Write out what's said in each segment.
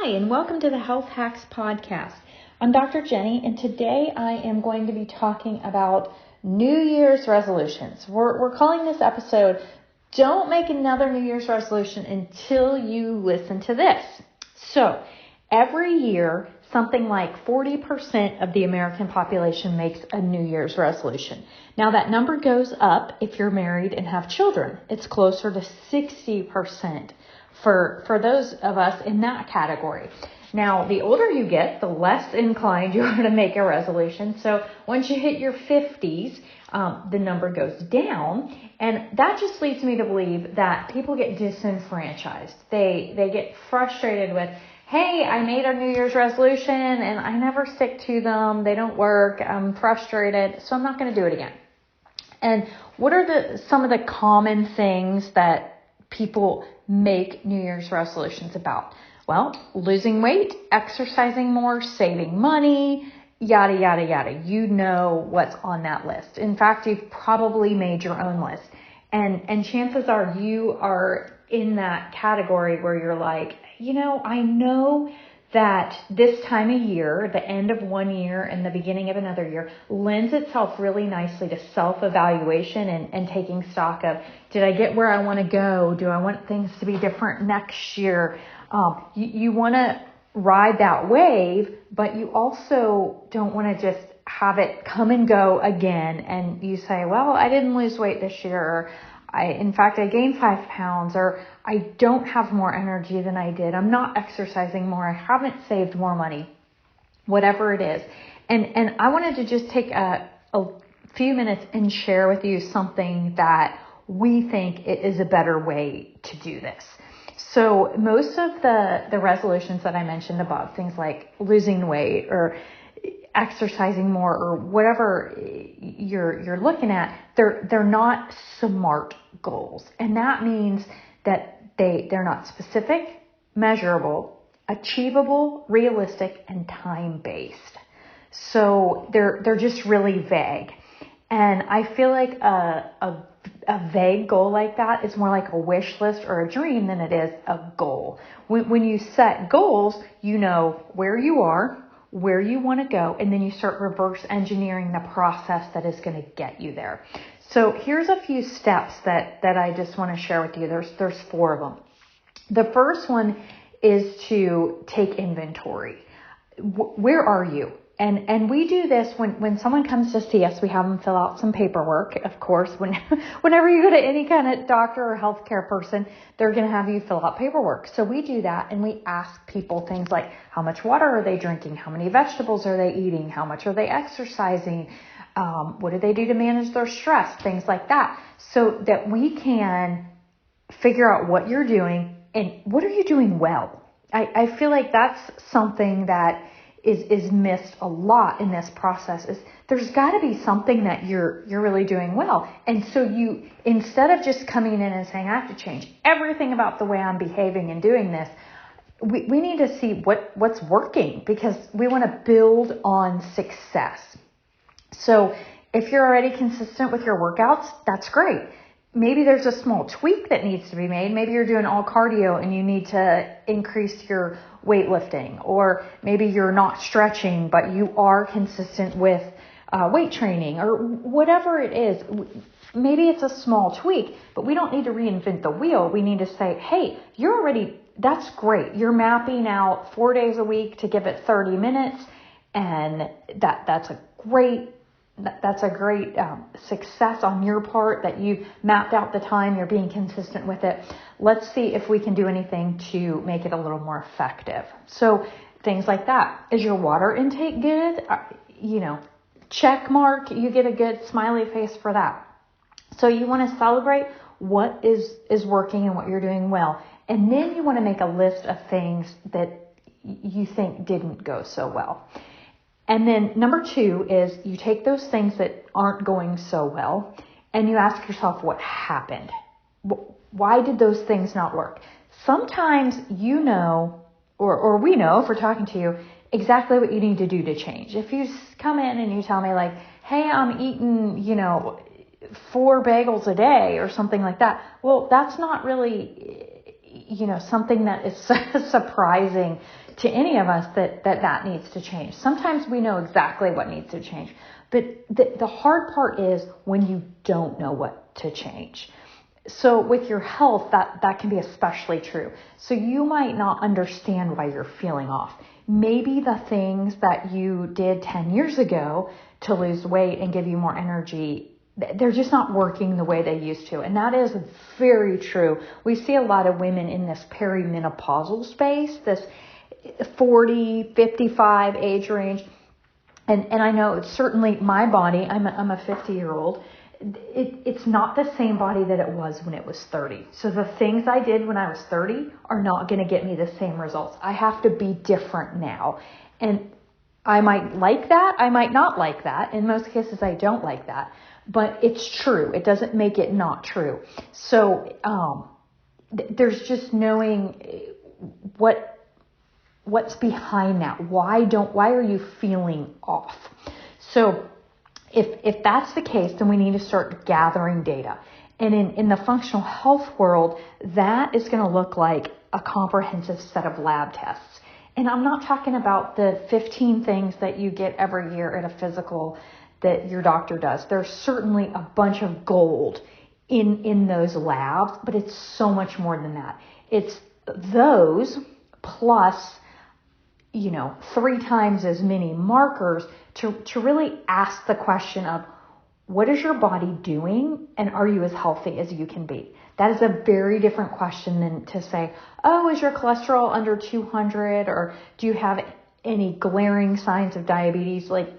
Hi, and welcome to the Health Hacks Podcast. I'm Dr. Jenny, and today I am going to be talking about New Year's resolutions. We're calling this episode, Don't Make Another New Year's Resolution Until You Listen to This. So, every year, something like 40% of the American population makes a New Year's resolution. Now, that number goes up if you're married and have children. It's closer to 60% for those of us in that category. Now, the older you get, the less inclined you are to make a resolution. So once you hit your 50s, the number goes down. And that just leads me to believe that people get disenfranchised. They get frustrated with, hey, I made a New Year's resolution and I never stick to them. They don't work. I'm frustrated, so I'm not going to do it again. And what are some of the common things that people make New Year's resolutions about? Well, losing weight, exercising more, saving money, yada, yada, yada. You know what's on that list. In fact, you've probably made your own list. And chances are you are in that category where you're like, I know that this time of year, the end of one year and the beginning of another year, lends itself really nicely to self-evaluation and taking stock of, did I get where I want to go? Do I want things to be different next year? You want to ride that wave, but you also don't want to just have it come and go again. And you say, well, I didn't lose weight this year. Or in fact, I gained 5 pounds, or I don't have more energy than I did. I'm not exercising more. I haven't saved more money, whatever it is. And I wanted to just take a few minutes and share with you something that we think is a better way to do this. So most of the resolutions that I mentioned above, things like losing weight or exercising more or whatever you're looking at, they're not SMART goals. And that means that they're not specific, measurable, achievable, realistic, and time-based. So they're just really vague. And I feel like a vague goal like that is more like a wish list or a dream than it is a goal. When you set goals, you know where you are, where you want to go, and then you start reverse engineering the process that is going to get you there. So here's a few steps that I just want to share with you. There's 4 of them. The first one is to take inventory. Where are you? And we do this when someone comes to see us, we have them fill out some paperwork. Of course, whenever you go to any kind of doctor or healthcare person, they're going to have you fill out paperwork. So we do that, and we ask people things like, how much water are they drinking? How many vegetables are they eating? How much are they exercising? What do they do to manage their stress? Things like that, so that we can figure out what you're doing and what are you doing well. I feel like that's something that is missed a lot in this process. Is there's got to be something that you're really doing well. And so you, instead of just coming in and saying, I have to change everything about the way I'm behaving and doing this, we need to see what's working, because we want to build on success. So if you're already consistent with your workouts, that's great. Maybe there's a small tweak that needs to be made. Maybe you're doing all cardio and you need to increase your weightlifting, or maybe you're not stretching, but you are consistent with weight training, or whatever it is. Maybe it's a small tweak, but we don't need to reinvent the wheel. We need to say, hey, that's great. You're mapping out 4 days a week to give it 30 minutes. And that's a great success on your part, that you've mapped out the time, you're being consistent with it. Let's see if we can do anything to make it a little more effective. So things like that. Is your water intake good? Check mark. You get a good smiley face for that. So you want to celebrate what is working and what you're doing well. And then you want to make a list of things that you think didn't go so well. And then number 2 is you take those things that aren't going so well and you ask yourself what happened. Why did those things not work? Sometimes or we know, if we're talking to you, exactly what you need to do to change. If you come in and you tell me like, hey, I'm eating, 4 bagels a day or something like that. Well, that's not really, something that is surprising to any of us that needs to change. Sometimes we know exactly what needs to change, but the hard part is when you don't know what to change. So with your health, that can be especially true. So you might not understand why you're feeling off. Maybe the things that you did 10 years ago to lose weight and give you more energy, they're just not working the way they used to. And that is very true. We see a lot of women in this perimenopausal space, this 40, 55 age range. And I know it's certainly my body. I'm a 50-year-old. It's not the same body that it was when it was 30. So the things I did when I was 30 are not going to get me the same results. I have to be different now. And I might like that. I might not like that. In most cases, I don't like that. But it's true. It doesn't make it not true. So there's just knowing what's behind that. Why are you feeling off? So if that's the case, then we need to start gathering data. And in the functional health world, that is going to look like a comprehensive set of lab tests. And I'm not talking about the 15 things that you get every year at a physical that your doctor does. There's certainly a bunch of gold in those labs, but it's so much more than that. It's those plus 3 times as many markers to really ask the question of what is your body doing and are you as healthy as you can be? That is a very different question than to say, oh, is your cholesterol under 200 or do you have any glaring signs of diabetes? Like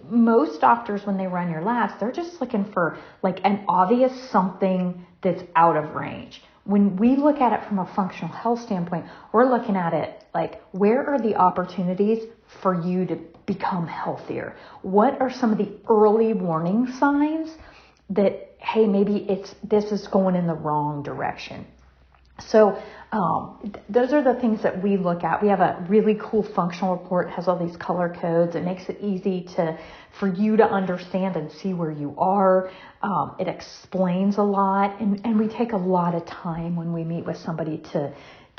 most doctors, when they run your labs, they're just looking for like an obvious something that's out of range. When we look at it from a functional health standpoint, we're looking at it like, where are the opportunities for you to become healthier? What are some of the early warning signs that, hey, maybe this is going in the wrong direction? So those are the things that we look at. We have a really cool functional report. It has all these color codes. It makes it easy for you to understand and see where you are. It explains a lot, and we take a lot of time when we meet with somebody to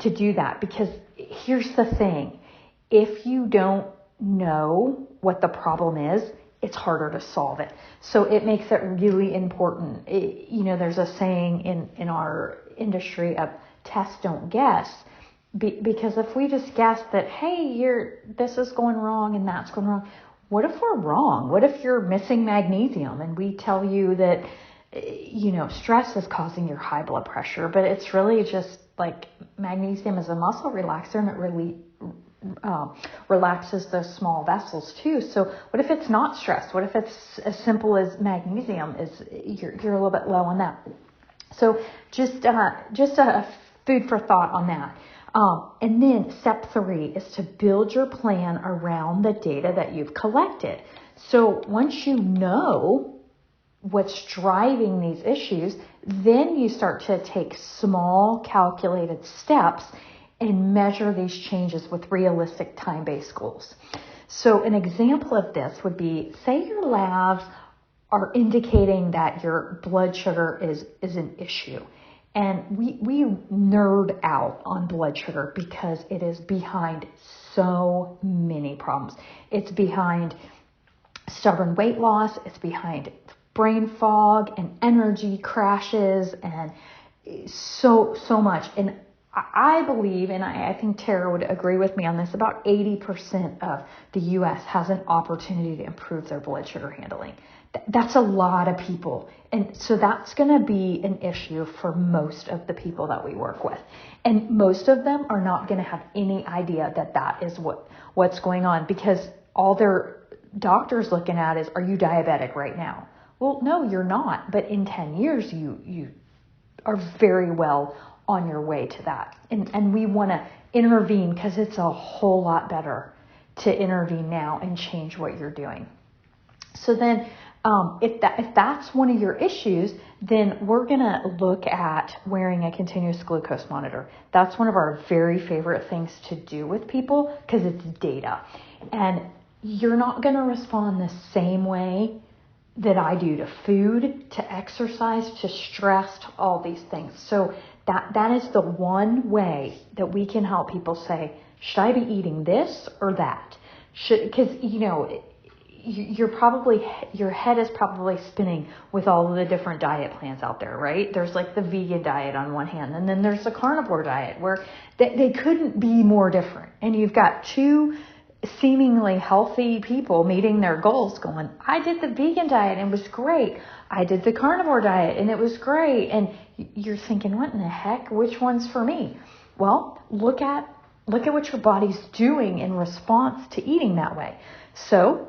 do that, because here's the thing. If you don't know what the problem is, it's harder to solve it. So it makes it really important. There's a saying in our industry of test, don't guess. Because if we just guess that, hey, this is going wrong and that's going wrong, what if we're wrong? What if you're missing magnesium and we tell you that, stress is causing your high blood pressure, but it's really just like magnesium is a muscle relaxer and it really relaxes the small vessels too. So what if it's not stress? What if it's as simple as magnesium is you're a little bit low on that? So just a food for thought on that. And then step 3 is to build your plan around the data that you've collected. So once you know what's driving these issues, then you start to take small calculated steps and measure these changes with realistic time-based goals. So an example of this would be, say your labs are indicating that your blood sugar is an issue. And we nerd out on blood sugar because it is behind so many problems. It's behind stubborn weight loss. It's behind brain fog and energy crashes and so much. And I believe, and I think Tara would agree with me on this, about 80% of the U.S. has an opportunity to improve their blood sugar handling. That's a lot of people. And so that's going to be an issue for most of the people that we work with. And most of them are not going to have any idea that is what's going on, because all their doctor's looking at is, are you diabetic right now? Well, no, you're not. But in 10 years, you are very well on your way to that. And we want to intervene because it's a whole lot better to intervene now and change what you're doing. So then if that's one of your issues, then we're going to look at wearing a continuous glucose monitor. That's one of our very favorite things to do with people because it's data. And you're not going to respond the same way that I do to food, to exercise, to stress, to all these things. So that is the one way that we can help people say, Should I be eating this or that? Because, your head is probably spinning with all of the different diet plans out there, right? There's like the vegan diet on one hand, and then there's the carnivore diet where they couldn't be more different. And you've got two seemingly healthy people meeting their goals going, I did the vegan diet and it was great. I did the carnivore diet and it was great. And you're thinking, what in the heck? Which one's for me? Well, look at what your body's doing in response to eating that way. So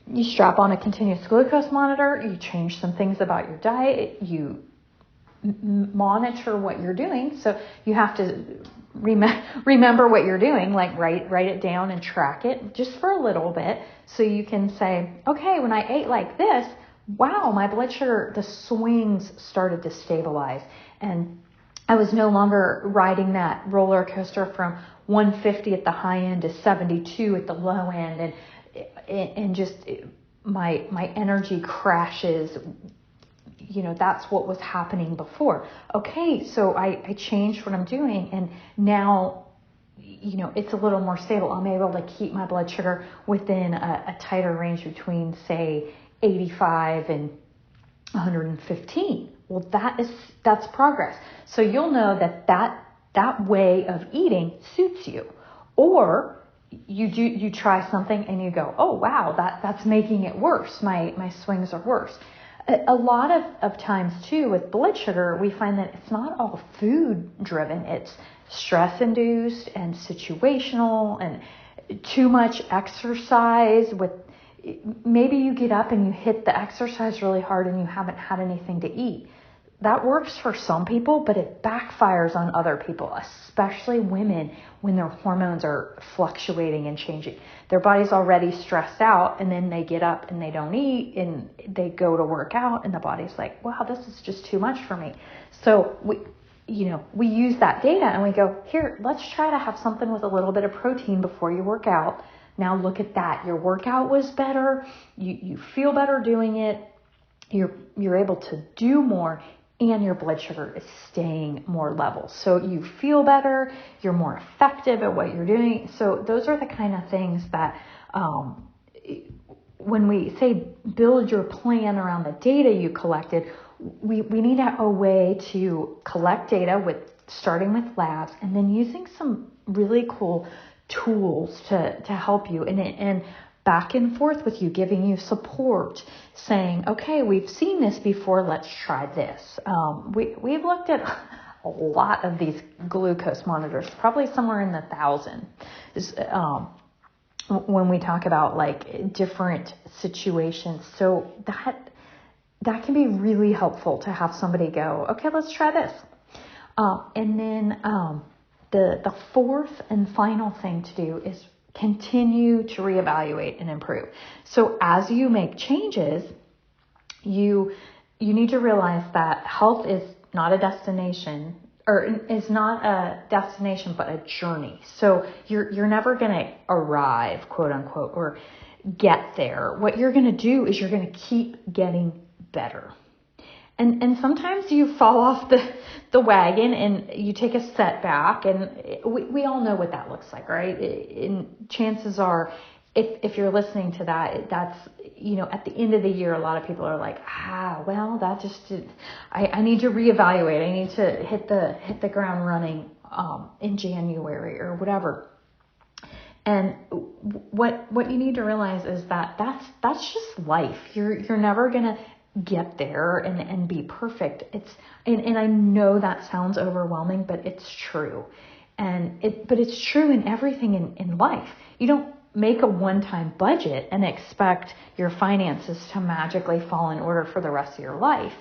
you strap on a continuous glucose monitor, you change some things about your diet, you monitor what you're doing. So you have to remember what you're doing, like write it down and track it just for a little bit. So you can say, okay, when I ate like this, wow, my blood sugar, the swings started to stabilize. And I was no longer riding that roller coaster from 150 at the high end to 72 at the low end. And just my energy crashes. That's what was happening before. Okay, so I changed what I'm doing, and now, it's a little more stable. I'm able to keep my blood sugar within a tighter range between, say, 85 and 115. Well, that's progress. So you'll know that way of eating suits you. Or you try something and you go, oh wow, that's making it worse. My swings are worse. A lot of times too with blood sugar, we find that it's not all food driven. It's stress induced and situational and too much exercise. Maybe you get up and you hit the exercise really hard and you haven't had anything to eat. That works for some people, but it backfires on other people, especially women when their hormones are fluctuating and changing. Their body's already stressed out, and then they get up and they don't eat and they go to work out, and the body's like, wow, this is just too much for me. So we use that data and we go, here, let's try to have something with a little bit of protein before you work out. Now look at that. Your workout was better. You feel better doing it. You're able to do more, and your blood sugar is staying more level. So you feel better, you're more effective at what you're doing. So those are the kind of things that when we say build your plan around the data you collected, we need a way to collect data starting with labs and then using some really cool tools to help you and back and forth with you, giving you support, saying, okay, we've seen this before, let's try this. We've looked at a lot of these glucose monitors, probably somewhere in the 1,000. When we talk about like different situations. So that can be really helpful to have somebody go, okay, let's try this. And then the fourth and final thing to do is continue to reevaluate and improve. So as you make changes, you need to realize that health is not a destination, or is not a destination, but a journey. So you're never going to arrive, quote unquote, or get there. What you're going to do is you're going to keep getting better. And sometimes you fall off the wagon and you take a setback, and we all know what that looks like, right? And chances are, if you're listening to that, that's, at the end of the year, a lot of people are like, well, that just did, I need to reevaluate. I need to hit the ground running, in January or whatever. And what you need to realize is that that's just life. You're never going to get there and be perfect. And I know that sounds overwhelming, but it's true. But it's true in everything in life. You don't make a one-time budget and expect your finances to magically fall in order for the rest of your life.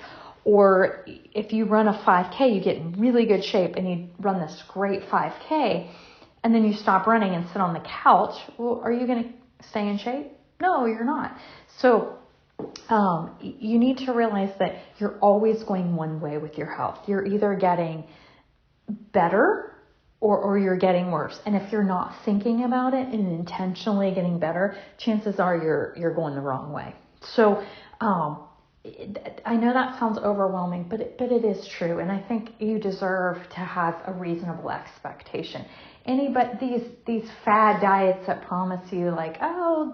Or if you run a 5K, you get in really good shape and you run this great 5K, and then you stop running and sit on the couch. Well, are you going to stay in shape? No, you're not. So you need to realize that you're always going one way with your health. You're either getting better or you're getting worse. And if you're not thinking about it and intentionally getting better, chances are you're going the wrong way. So I know that sounds overwhelming, but it is true. And I think you deserve to have a reasonable expectation. But these fad diets that promise you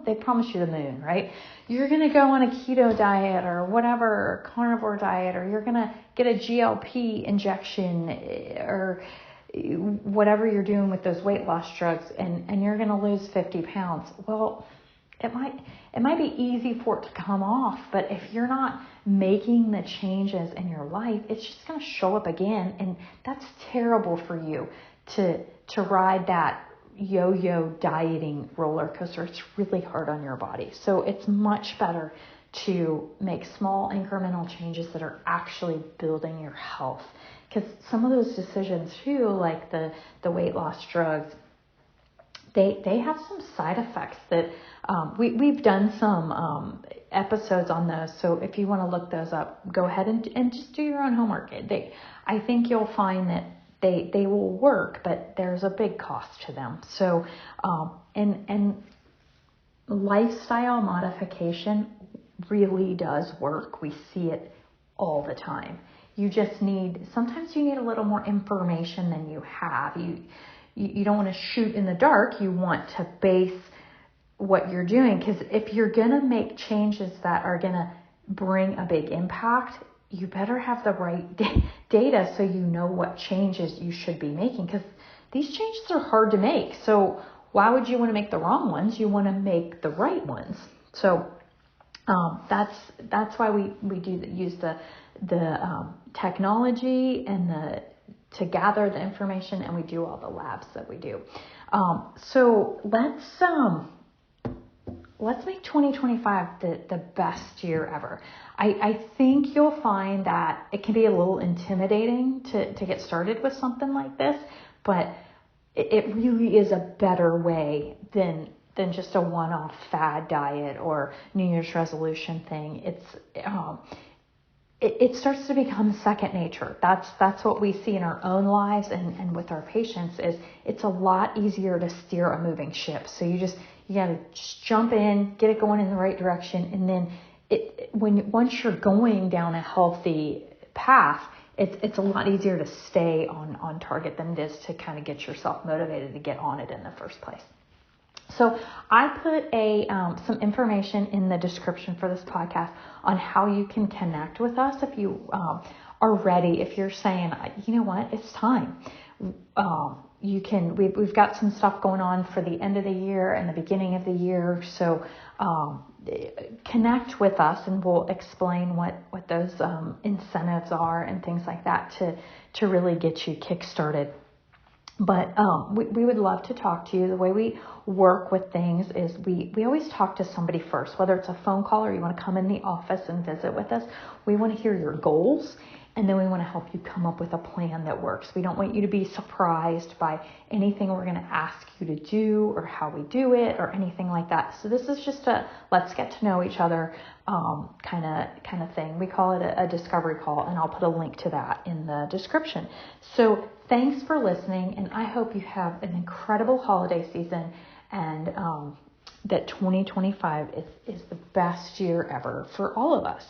they promise you the moon, right? You're going to go on a keto diet or whatever, carnivore diet, or you're going to get a GLP injection or whatever you're doing with those weight loss drugs, and you're going to lose 50 pounds. Well, it might be easy for it to come off, but if you're not making the changes in your life, it's just going to show up again, and that's terrible for you to ride that yo-yo dieting roller coaster. It's really hard on your body. So it's much better to make small incremental changes that are actually building your health. Because some of those decisions too, like the weight loss drugs, they have some side effects that we've done some episodes on those. So if you want to look those up, go ahead and just do your own homework. I think you'll find that they will work, but there's a big cost to them. So and lifestyle modification really does work. We see it all the time. Sometimes you need a little more information than you have. You don't want to shoot in the dark. You want to base what you're doing, because if you're going to make changes that are going to bring a big impact, you better have the right data so you know what changes you should be making, because these changes are hard to make. So why would you want to make the wrong ones? You want to make the right ones. So that's why we use the technology and to gather the information, and we do all the labs that we do. So let's make 2025 the best year ever. I think you'll find that it can be a little intimidating to get started with something like this, but it really is a better way than just a one-off fad diet or New Year's resolution thing. It starts to become second nature. That's what we see in our own lives and with our patients. Is it's a lot easier to steer a moving ship. So you got to just jump in, get it going in the right direction, and then once you're going down a healthy path, it's a lot easier to stay on target than it is to kind of get yourself motivated to get on it in the first place. So I put some information in the description for this podcast on how you can connect with us if you are ready. If you're saying, you know what, it's time. We've got some stuff going on for the end of the year and the beginning of the year. So connect with us, and we'll explain what those incentives are and things like that to really get you kick-started. But we would love to talk to you. The way we work with things is we always talk to somebody first, whether it's a phone call or you want to come in the office and visit with us. We want to hear your goals, and then we want to help you come up with a plan that works. We don't want you to be surprised by anything we're going to ask you to do or how we do it or anything like that. So this is just a let's get to know each other kind of thing. We call it a discovery call, and I'll put a link to that in the description. So thanks for listening, and I hope you have an incredible holiday season, and that 2025 is the best year ever for all of us.